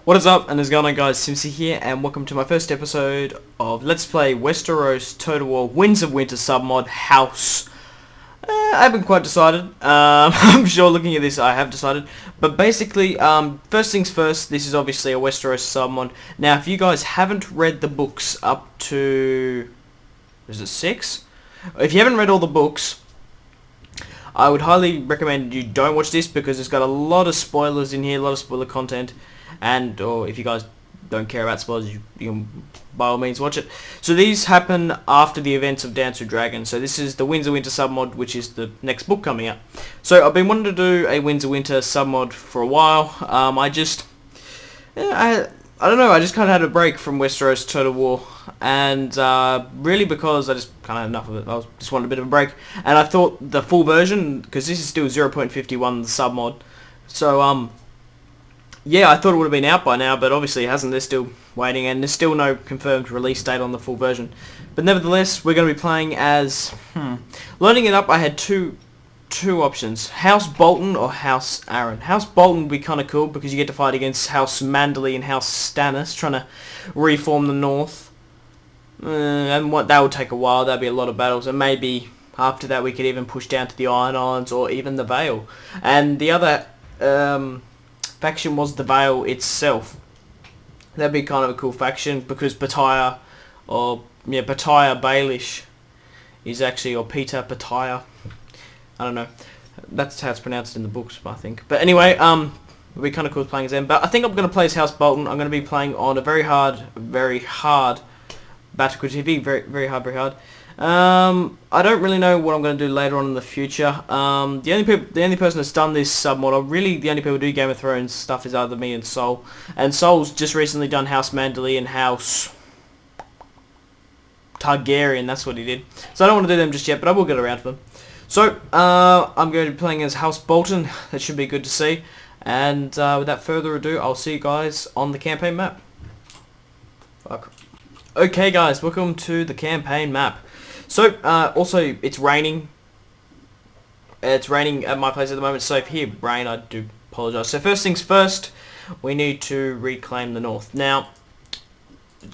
What is up, and how's it going on, guys? Simpzy here, and welcome to my first episode of Let's Play Westeros Total War Winds of Winter submod House. I haven't quite decided. I'm sure looking at this I have decided. But basically, first things first, this is obviously a Westeros submod. Now, if you guys haven't read the books up to... is it 6? If you haven't read all the books, I would highly recommend you don't watch this because it's got a lot of spoilers in here, a lot of spoiler content. And or if you guys don't care about spoilers, you can by all means watch it. So these happen after the events of Dance with Dragons. So this is the Winds of Winter submod, which is the next book coming out. So I've been wanting to do a Winds of Winter submod for a while. I don't know, I just kind of had a break from Westeros Total War, and really because I just kind of had enough of it. I just wanted a bit of a break, and I thought the full version, because this is still 0.51 the submod, so yeah, I thought it would have been out by now, but obviously it hasn't. They're still waiting, and there's still no confirmed release date on the full version. But nevertheless, we're going to be playing as... Loading it up, I had two options. House Bolton or House Aaron. House Bolton would be kind of cool, because you get to fight against House Manderley and House Stannis, trying to reform the North. And that would take a while. That'd be a lot of battles, and maybe after that we could even push down to the Iron Islands, or even the Vale. And the other... faction was the Vale itself. That'd be kind of a cool faction, because Batyr Baelish is actually, or Peter Batyr, I don't know, that's how it's pronounced in the books, I think. But anyway, it'd be kind of cool playing as them. But I think I'm going to play as House Bolton. I'm going to be playing on a very hard battle TV, very hard. I don't really know what I'm going to do later on in the future. The only person that's done this submod, or really the only people who do Game of Thrones stuff, is either me and Sol. And Sol's just recently done House Manderley and House Targaryen. That's what he did. So I don't want to do them just yet, but I will get around to them. So I'm going to be playing as House Bolton. That should be good to see. And without further ado, I'll see you guys on the campaign map. Okay, guys, welcome to the campaign map. So, also, it's raining. It's raining at my place at the moment, so if you hear rain, I do apologise. So first things first, we need to reclaim the North. Now,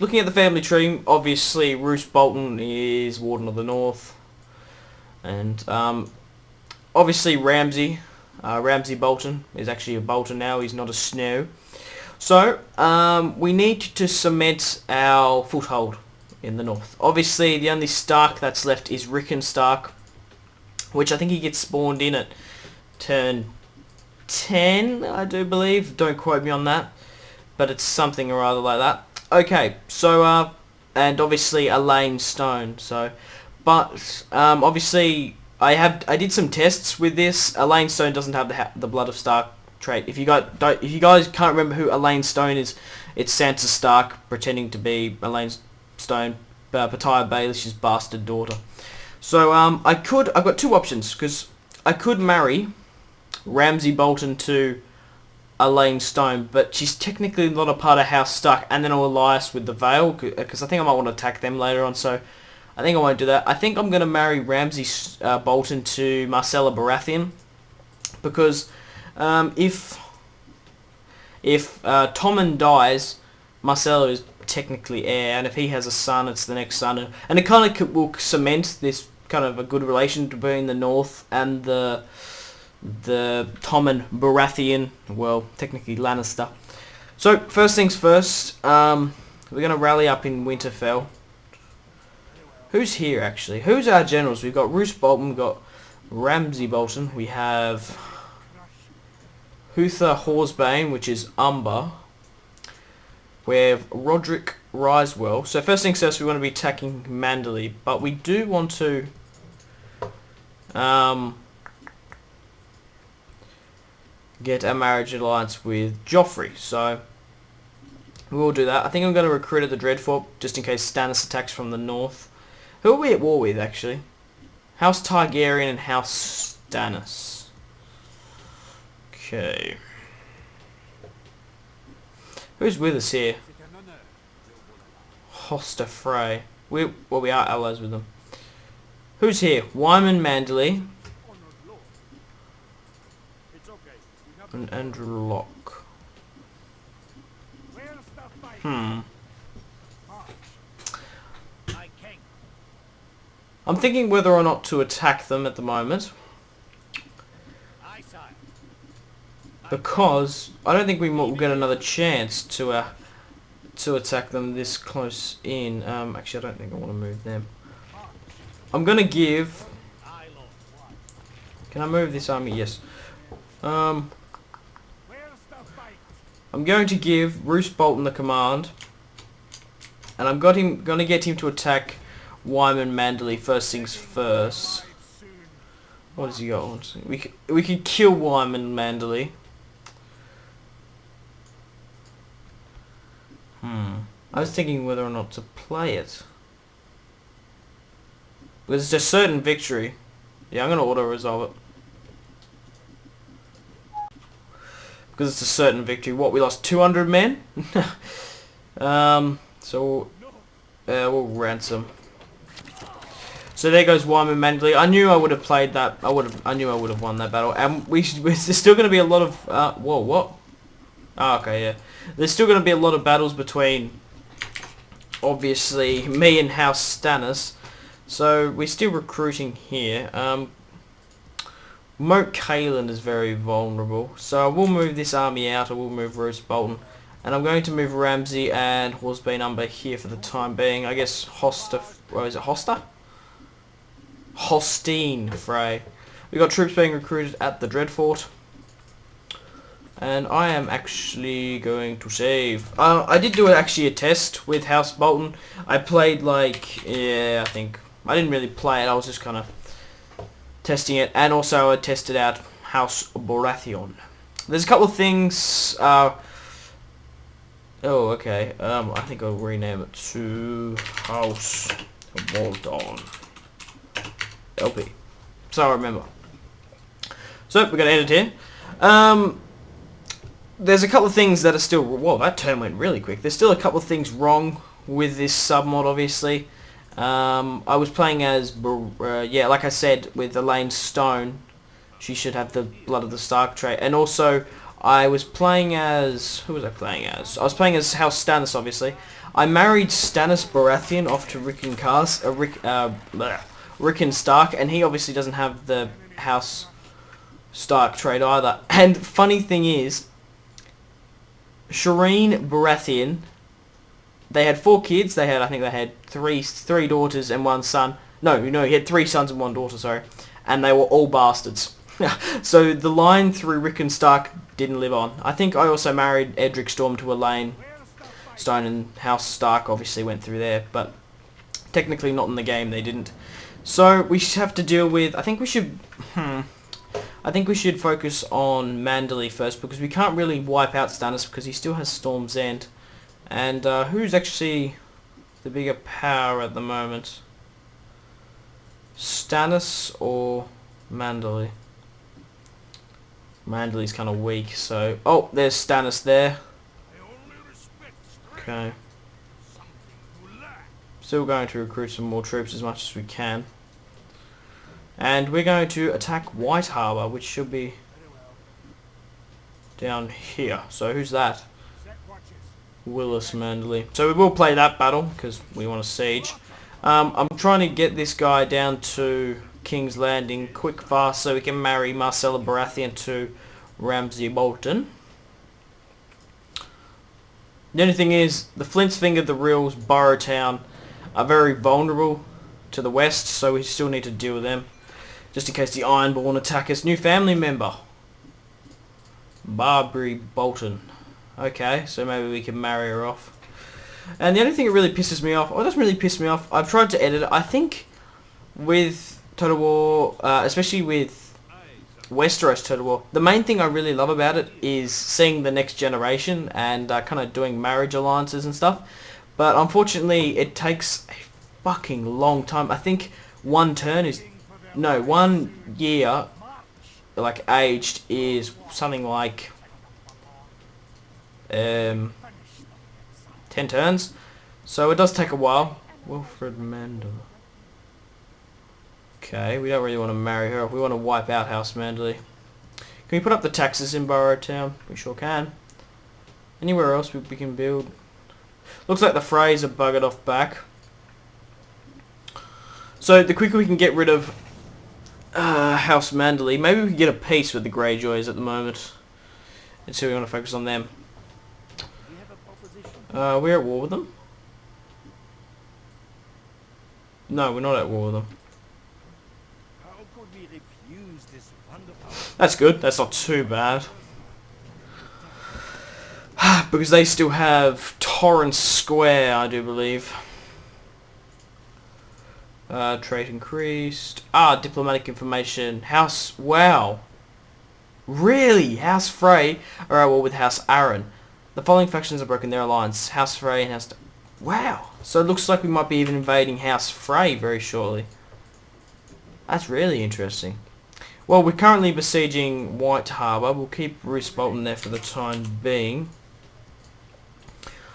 looking at the family tree, obviously, Roose Bolton is Warden of the North. And, obviously, Ramsay Bolton is actually a Bolton now, he's not a Snow. So, we need to cement our foothold in the North. Obviously, the only Stark that's left is Rickon Stark, which I think he gets spawned in at turn 10, I do believe. Don't quote me on that, but it's something or other like that. Okay, so, and obviously Elaine Stone, so, but, obviously, I did some tests with this. Elaine Stone doesn't have the Blood of Stark trait. If you guys can't remember who Elaine Stone is, it's Sansa Stark pretending to be Elaine Stone, Batyr Baelish's bastard daughter. So I've got two options, because I could marry Ramsay Bolton to Elaine Stone, but she's technically not a part of House Stark, and then I'll alliance with the Vale, because I think I might want to attack them later on, so I think I won't do that. I think I'm going to marry Ramsay Bolton to Myrcella Baratheon, because if Tommen dies, Myrcella is technically heir, and if he has a son, it's the next son, and it kind of will cement this kind of a good relation between the North and the Tommen Baratheon, well, technically Lannister. So first things first, we're going to rally up in Winterfell. Who's here actually? Who's our generals? We've got Roose Bolton, we've got Ramsay Bolton, we have Huther Horsebane, which is Umber. We have Roderick Risewell. So first things first, we want to be attacking Manderley, but we do want to get a marriage alliance with Joffrey. So we will do that. I think I'm going to recruit at the Dreadfort, just in case Stannis attacks from the north. Who are we at war with, actually? House Targaryen and House Stannis. Okay. Who's with us here? Hoster Frey. We are allies with them. Who's here? Wyman Manderley. And Andrew Locke. I'm thinking whether or not to attack them at the moment. Because I don't think we will get another chance to attack them this close in. Actually, I don't think I want to move them. I'm gonna give. Can I move this army? Yes. I'm going to give Roose Bolton the command, and I'm gonna get him to attack Wyman Manderley first things first. What does he got? We could kill Wyman Manderley. I was thinking whether or not to play it. Because it's a certain victory. Yeah, I'm going to auto-resolve it. Because it's a certain victory. What, we lost 200 men? So we'll ransom. So there goes Wyman Manderley. I knew I would have played that. I knew I would have won that battle. And there's still going to be a lot of... whoa, what? Oh, okay, yeah. There's still going to be a lot of battles between, obviously, me and House Stannis. So we're still recruiting here. Moat Cailin is very vulnerable. So I will move this army out. I will move Roose Bolton. And I'm going to move Ramsay and Horsebane Umber here for the time being. I guess Hoster... Or is it Hoster? Hostine Frey. We got troops being recruited at the Dreadfort. And I am actually going to save. I did do actually a test with House Bolton. I played like, yeah, I think. I didn't really play it. I was just kind of testing it. And also I tested out House Baratheon. There's a couple of things. Oh, okay. I think I'll rename it to House Bolton. LP. So I remember. So we're going to edit here. There's a couple of things that are still... Whoa, that turn went really quick. There's still a couple of things wrong with this submod, obviously. I was playing as... yeah, like I said, with Elaine Stone. She should have the Blood of the Stark trait. And also, I was playing as... Who was I playing as? I was playing as House Stannis, obviously. I married Stannis Baratheon off to Rickon Stark, and he obviously doesn't have the House Stark trait either. And funny thing is... Shireen Baratheon, they had 4 kids. I think they had three daughters and 1 son. No, he had 3 sons and 1 daughter, sorry. And they were all bastards. So the line through Rickon Stark didn't live on. I think I also married Edric Storm to Elaine Stone, and House Stark obviously went through there, but technically not in the game, they didn't. So we have to deal with... I think we should focus on Manderley first, because we can't really wipe out Stannis because he still has Storm's End. And who's actually the bigger power at the moment? Stannis or Manderley? Manderley's kind of weak, so... Oh, there's Stannis there. Okay. Still going to recruit some more troops as much as we can. And we're going to attack White Harbour, which should be down here. So who's that? Willis Manderley. So we will play that battle because we want a siege. I'm trying to get this guy down to King's Landing quick fast so we can marry Marcella Baratheon to Ramsay Bolton. The only thing is, the Flintsfinger, the Rills, Burrowtown are very vulnerable to the west, so we still need to deal with them. Just in case the Ironborn attack us. New family member. Barbary Bolton. Okay, so maybe we can marry her off. And the only thing that really pisses me off, or it doesn't really piss me off, I've tried to edit it. I think with Total War, especially with Westeros Total War, the main thing I really love about it is seeing the next generation and kind of doing marriage alliances and stuff. But unfortunately, it takes a fucking long time. I think 1 turn is... No, 1 year, like, aged is something like 10 turns. So it does take a while. Wilfred Manderley. Okay, we don't really want to marry her. We want to wipe out House Manderley. Can we put up the taxes in Burrowtown? We sure can. Anywhere else we can build? Looks like the Freys are buggered off back. So the quicker we can get rid of House Manderley, maybe we can get a peace with the Greyjoys at the moment. And so we want to focus on them. We're at war with them? No, we're not at war with them. That's good. That's not too bad. Because they still have Torrance Square, I do believe. Trade increased. Diplomatic information. House... Wow. Really? House Frey are at war with House Aaron. The following factions have broken their alliance. House Frey and House... Wow. So it looks like we might be even invading House Frey very shortly. That's really interesting. Well, we're currently besieging White Harbour. We'll keep House Bolton there for the time being.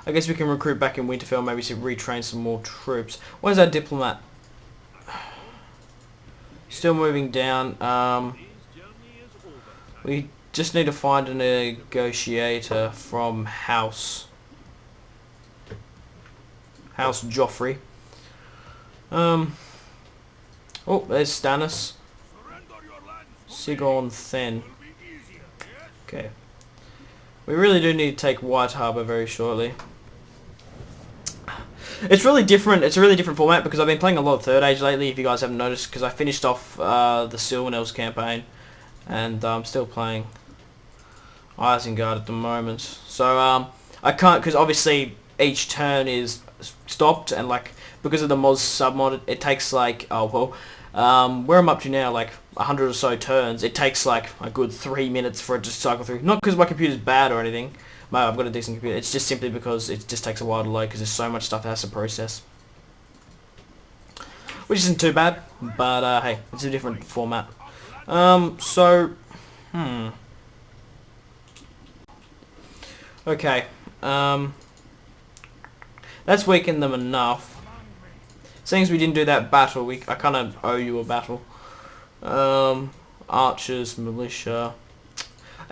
I guess we can recruit back in Winterfell, maybe retrain some more troops. Where's our diplomat? Still moving down. We just need to find a negotiator from House Joffrey. Oh, there's Stannis. Sigon Then. Okay. We really do need to take White Harbour very shortly. It's really different. It's a really different format because I've been playing a lot of Third Age lately, if you guys haven't noticed, because I finished off the Silvernails campaign, and I'm still playing Isengard at the moment. So I can't, because obviously each turn is stopped, and like because of the Moz submod, it takes like where I'm up to now, like 100 or so turns. It takes like a good 3 minutes for it to cycle through. Not because my computer's bad or anything. I've got a decent computer. It's just simply because it just takes a while to load because there's so much stuff it has to process. Which isn't too bad, but hey, it's a different format. Okay. That's weakened them enough. Seeing as we didn't do that battle, I kind of owe you a battle. Archers, militia.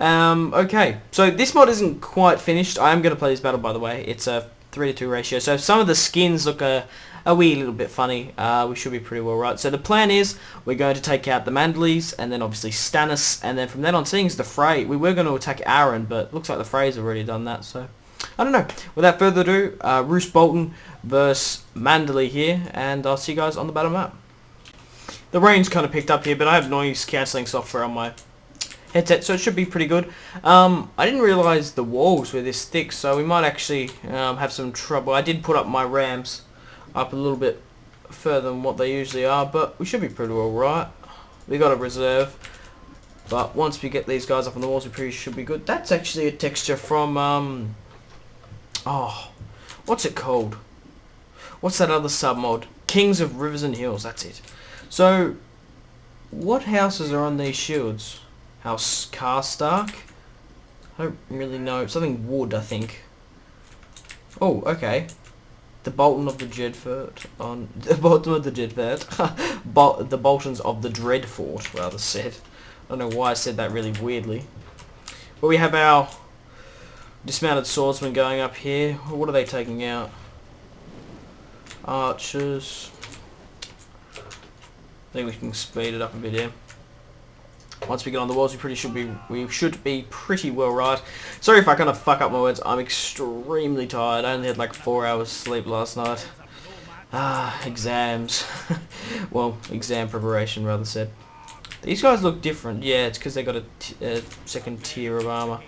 Okay, so this mod isn't quite finished. I am going to play this battle, by the way. It's a 3-to-2 ratio, so some of the skins look a wee little bit funny. We should be pretty well right. So the plan is we're going to take out the Manderleys, and then obviously Stannis, and then from then on, seeing as the Frey, we were going to attack Aaron, but looks like the Freys have already done that, so I don't know. Without further ado, House Bolton versus Manderley here, and I'll see you guys on the battle map. The rain's kind of picked up here, but I have noise cancelling software on my headset, so it should be pretty good. I didn't realise the walls were this thick, so we might actually have some trouble. I did put up my rams up a little bit further than what they usually are, but we should be pretty well right. We got a reserve, but once we get these guys up on the walls, we pretty should be good. That's actually a texture from what's it called? What's that other sub-mod? Kings of Rivers and Hills, that's it. So, what houses are on these shields? House Karstark? I don't really know. Something wood, I think. Oh, okay. The Bolton of the Dreadfort. The Bolton of the Dreadfort. The Boltons of the Dreadfort, rather said. I don't know why I said that really weirdly. But we have our dismounted swordsmen going up here. What are they taking out? Archers. I think we can speed it up a bit here. Once we get on the walls, we should be pretty well right. Sorry if I kind of fuck up my words. I'm extremely tired. I only had like 4 hours sleep last night. Exams. Well, exam preparation rather said. These guys look different. Yeah, it's because they got a second tier of armor.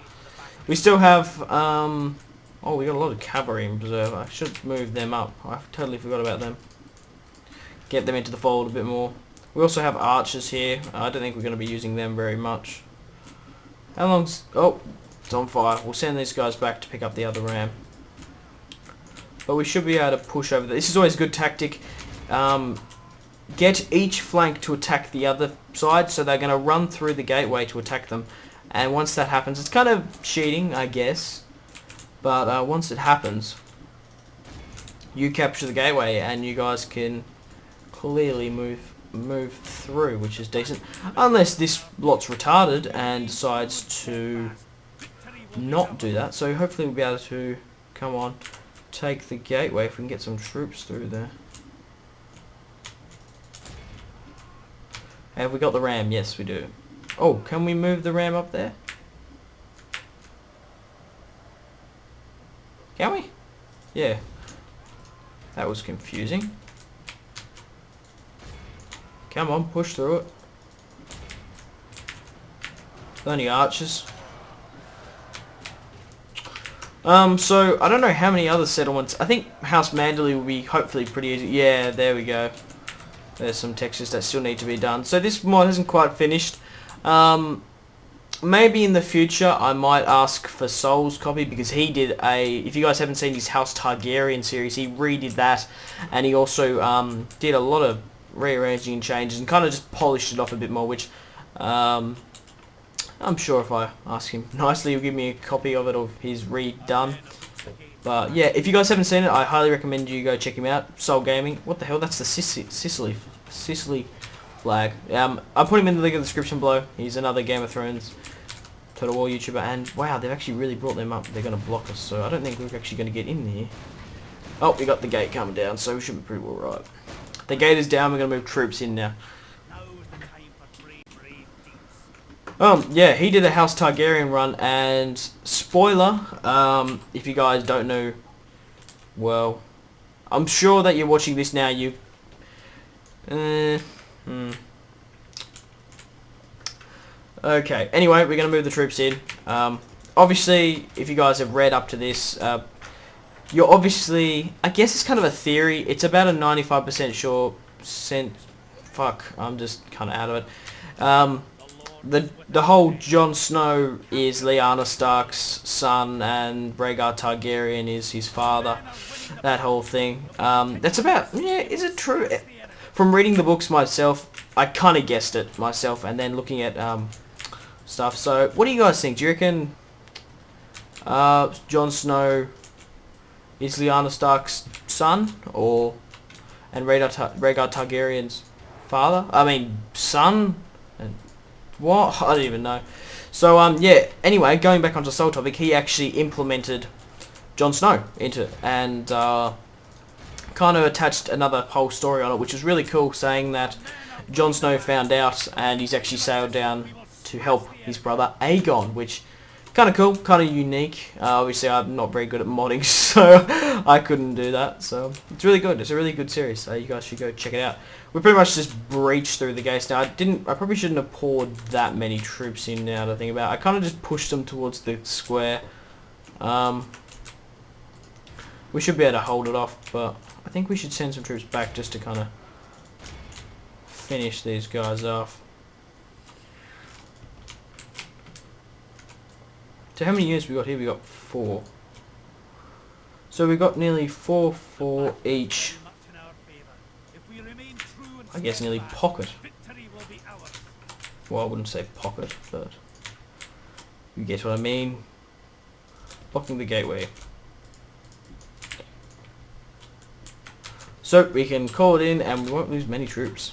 We still have we got a lot of cavalry in reserve. I should move them up. I totally forgot about them. Get them into the fold a bit more. We also have archers here. I don't think we're going to be using them very much. How long's... Oh, it's on fire. We'll send these guys back to pick up the other ram. But we should be able to push over there. This is always a good tactic. Get each flank to attack the other side, so they're going to run through the gateway to attack them. And once that happens, it's kind of cheating, I guess. But once it happens, you capture the gateway and you guys can clearly move through, which is decent. Unless this lot's retarded and decides to not do that. So hopefully we'll be able to... Come on. take the gateway if we can get some troops through there. Have we got the ram? Yes, we do. Oh, can we move the ram up there? Can we? Yeah. That was confusing. Come on, push through it. Only archers. So I don't know how many other settlements. I think House Manderley will be hopefully pretty easy. Yeah, there we go. There's some textures that still need to be done. So this mod isn't quite finished. Maybe in the future I might ask for Soul's copy, because he did a, if you guys haven't seen his House Targaryen series, he redid that, and he also did a lot of rearranging and changes and kind of just polished it off a bit more, which I'm sure if I ask him nicely he'll give me a copy of it, of his redone. But yeah, if you guys haven't seen it, I highly recommend you go check him out. Soul Gaming. What the hell? That's the Sicily flag. I'll put him in the link in the description below. He's another Game of Thrones Total War YouTuber, and wow, they've actually really brought them up. They're going to block us, so I don't think we're actually going to get in here. Oh, we got the gate coming down, so we should be pretty well right. The gate is down. We're going to move troops in now. Yeah, he did a House Targaryen run, and spoiler, if you guys don't know, well, I'm sure that you're watching this now, Okay, anyway, we're going to move the troops in. Obviously, if you guys have read up to this, you're obviously, I guess it's kind of a theory, it's about a 95% sure, fuck, I'm just kind of out of it. The whole Jon Snow is Lyanna Stark's son and Rhaegar Targaryen is his father. That whole thing. That's about, yeah, is it true? From reading the books myself, I kind of guessed it myself, and then looking at stuff. So, what do you guys think? Do you reckon Jon Snow is Lyanna Stark's son, or and Rhaegar Targaryen's father? I mean, son? What? I don't even know. So, yeah, anyway, going back onto the Soul topic, he actually implemented Jon Snow into it, and kind of attached another whole story on it, which is really cool, saying that Jon Snow found out, and he's actually sailed down to help his brother Aegon, which kind of cool, kind of unique. Obviously, I'm not very good at modding, so I couldn't do that. So it's really good. It's a really good series. So you guys should go check it out. We pretty much just breached through the gates. Now, I probably shouldn't have poured that many troops in. Now to think about, I kind of just pushed them towards the square. We should be able to hold it off, but I think we should send some troops back just to kind of finish these guys off. So how many units we got here? We got 4. So we got nearly 4 each. I guess nearly pocket. Well, I wouldn't say pocket, but you guess what I mean. Blocking the gateway. So we can call it in, and we won't lose many troops.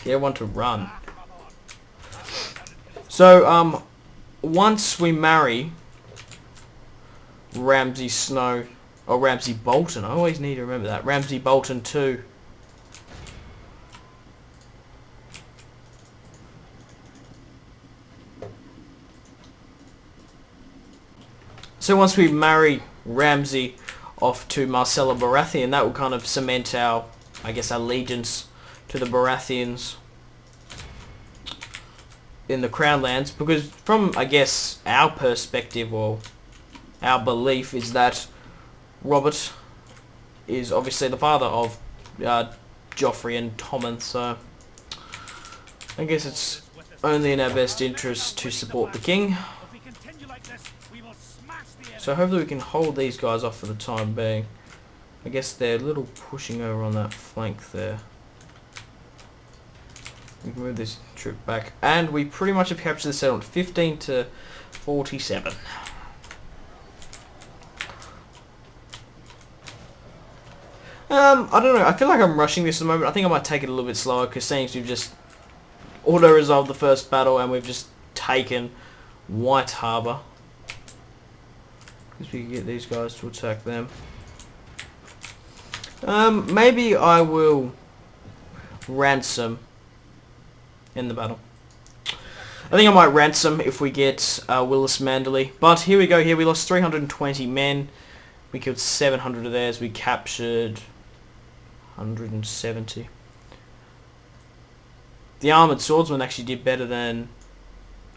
They want to run. So once we marry Ramsay Snow, or Ramsay Bolton, I always need to remember that, Ramsay Bolton 2. So once we marry Ramsay off to Marcella Baratheon, that will kind of cement our, I guess, allegiance to the Baratheons in the Crown Lands, because from, I guess, our perspective, or our belief, is that Robert is obviously the father of Joffrey and Tommen, so I guess it's only in our best interest to support the king. So hopefully we can hold these guys off for the time being. I guess they're a little pushing over on that flank there. We can move this troop back. And we pretty much have captured the settlement. 15 to 47. I don't know. I feel like I'm rushing this at the moment. I think I might take it a little bit slower, because seems we've just auto-resolved the first battle and we've just taken White Harbour. If we can get these guys to attack them. Maybe I will ransom in the battle. I think I might ransom if we get Willis Manderley. But here we go. Here we lost 320 men. We killed 700 of theirs. We captured 170. The armoured swordsman actually did better than...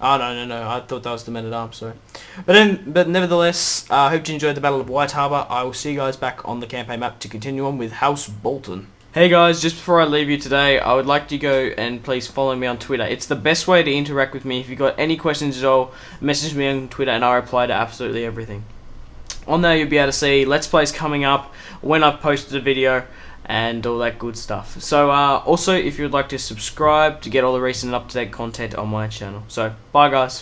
Oh, no. I thought that was the men-at-arms, sorry. But nevertheless, I hope you enjoyed the Battle of White Harbour. I will see you guys back on the campaign map to continue on with House Bolton. Hey guys, just before I leave you today, I would like to go and please follow me on Twitter. It's the best way to interact with me. If you've got any questions at all, message me on Twitter and I reply to absolutely everything. On there you'll be able to see Let's Plays coming up, when I've posted a video, and all that good stuff. So also, if you'd like to subscribe to get all the recent and up-to-date content on my channel. So, bye guys.